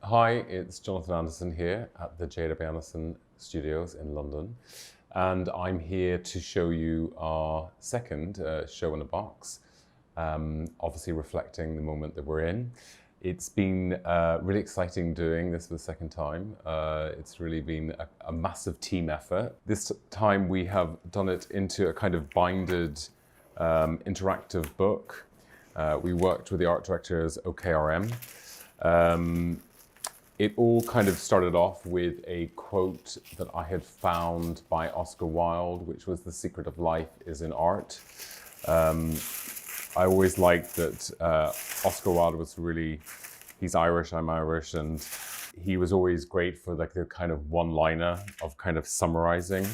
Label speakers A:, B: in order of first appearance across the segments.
A: Hi, it's Jonathan Anderson here at the J.W Anderson studios in London, and I'm here to show you our second show in a box, obviously reflecting the moment that we're in. It's been really exciting doing this for the second time. It's really been a massive team effort. This time we have done it into a kind of binded interactive book. We worked with the art directors OKRM. It all kind of started off with a quote that I had found by Oscar Wilde, which was, "The secret of life is in art." I always liked that Oscar Wilde was really, he's Irish, I'm Irish, and he was always great for like the kind of one-liner of kind of summarizing.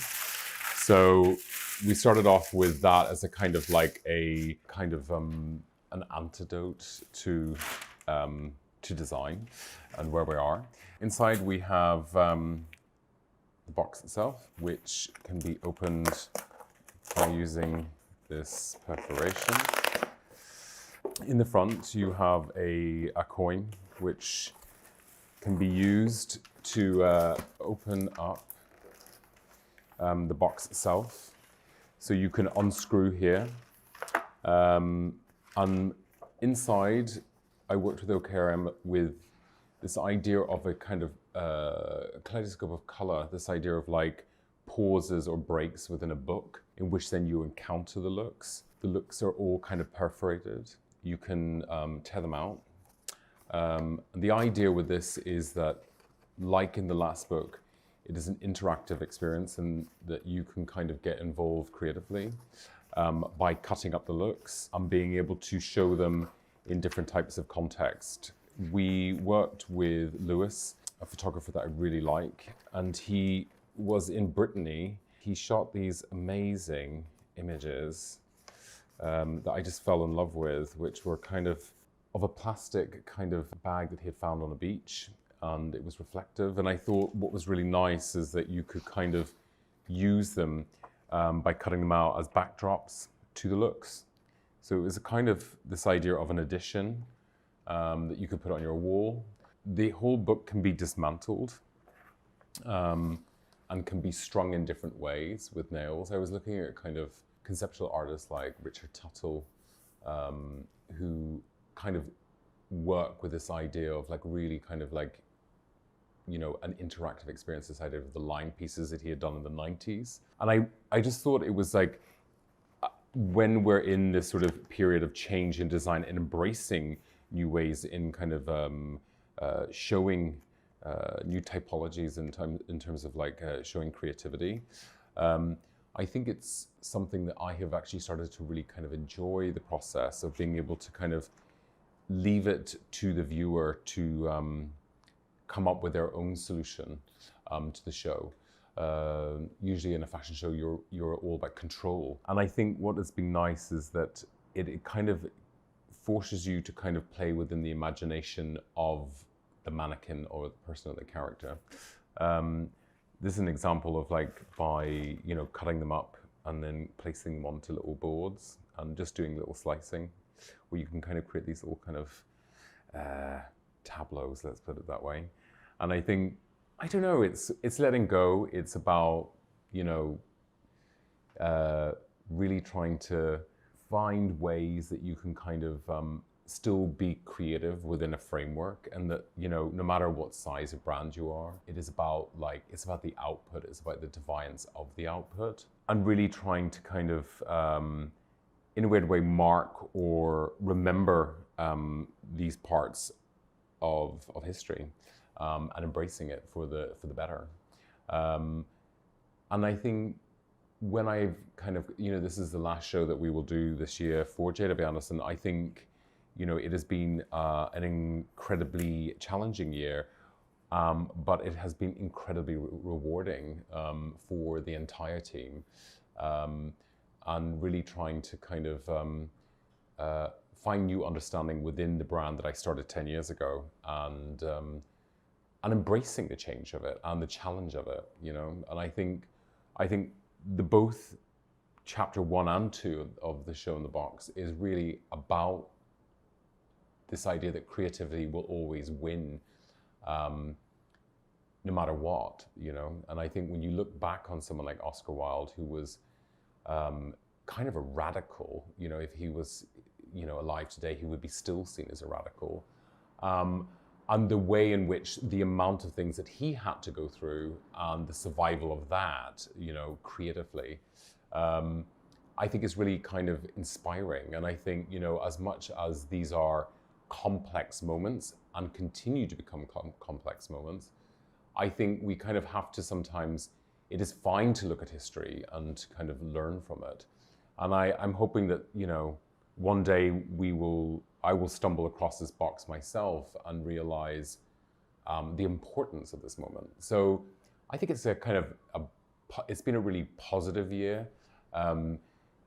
A: So we started off with that as a kind of like a kind of an antidote to design and where we are. Inside we have the box itself, which can be opened by using this perforation. In the front you have a coin which can be used to open up the box itself. So you can unscrew here. And inside I worked with OKRM with this idea of a kind of kaleidoscope of color, this idea of like pauses or breaks within a book in which then you encounter the looks. The looks are all kind of perforated. You can tear them out. The idea with this is that, like in the last book, it is an interactive experience and that you can kind of get involved creatively by cutting up the looks and being able to show them in different types of context. We worked with Lewis, a photographer that I really like, and he was in Brittany. He shot these amazing images that I just fell in love with, which were kind of a plastic kind of bag that he had found on a beach, and it was reflective. And I thought what was really nice is that you could kind of use them by cutting them out as backdrops to the looks. So it was a kind of this idea of an addition that you could put on your wall. The whole book can be dismantled and can be strung in different ways with nails. I was looking at kind of conceptual artists like Richard Tuttle, who kind of work with this idea of like really kind of like, you know, an interactive experience, this idea of the line pieces that he had done in the 90s. And I just thought it was like, when we're in this sort of period of change in design and embracing new ways in kind of showing new typologies in terms of like showing creativity, I think it's something that I have actually started to really kind of enjoy the process of being able to kind of leave it to the viewer to come up with their own solution to the show. Usually in a fashion show, you're all about control. And I think what has been nice is that it kind of forces you to kind of play within the imagination of the mannequin or the person or the character. This is an example of like by, you know, cutting them up and then placing them onto little boards and just doing little slicing, where you can kind of create these little kind of tableaus, let's put it that way. And I think, I don't know, it's letting go. It's about, you know, really trying to find ways that you can kind of still be creative within a framework, and that, you know, no matter what size of brand you are, it is about like, it's about the output, it's about the defiance of the output, and really trying to kind of, in a weird way, mark or remember these parts of history. And embracing it for the better. And I think when I've kind of, you know, this is the last show that we will do this year for J.W Anderson, I think, you know, it has been an incredibly challenging year, but it has been incredibly rewarding for the entire team, and really trying to kind of find new understanding within the brand that I started 10 years ago, and embracing the change of it and the challenge of it, you know. And I think the both chapter 1 and 2 of the show in the box is really about this idea that creativity will always win no matter what, you know. And I think when you look back on someone like Oscar Wilde, who was kind of a radical, you know, if he was, you know, alive today, he would be still seen as a radical. And the way in which the amount of things that he had to go through and the survival of that, you know, creatively, I think is really kind of inspiring. And I think, you know, as much as these are complex moments and continue to become complex moments, I think we kind of have to sometimes, it is fine to look at history and kind of learn from it. And I'm hoping that, you know, one day I will stumble across this box myself and realize the importance of this moment. So I think it's a kind of, it's been a really positive year,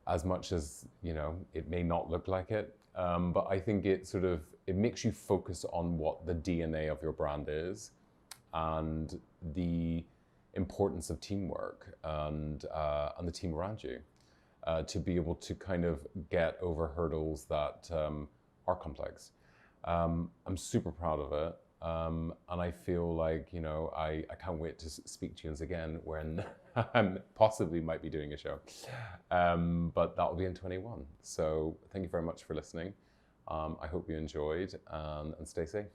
A: as much as, you know, it may not look like it. But I think it sort of, it makes you focus on what the DNA of your brand is, and the importance of teamwork and the team around you, to be able to kind of get over hurdles that are complex. I'm super proud of it, and I feel like, you know, I can't wait to speak to you again when I possibly might be doing a show, but that will be in 21. So thank you very much for listening. I hope you enjoyed, and stay safe.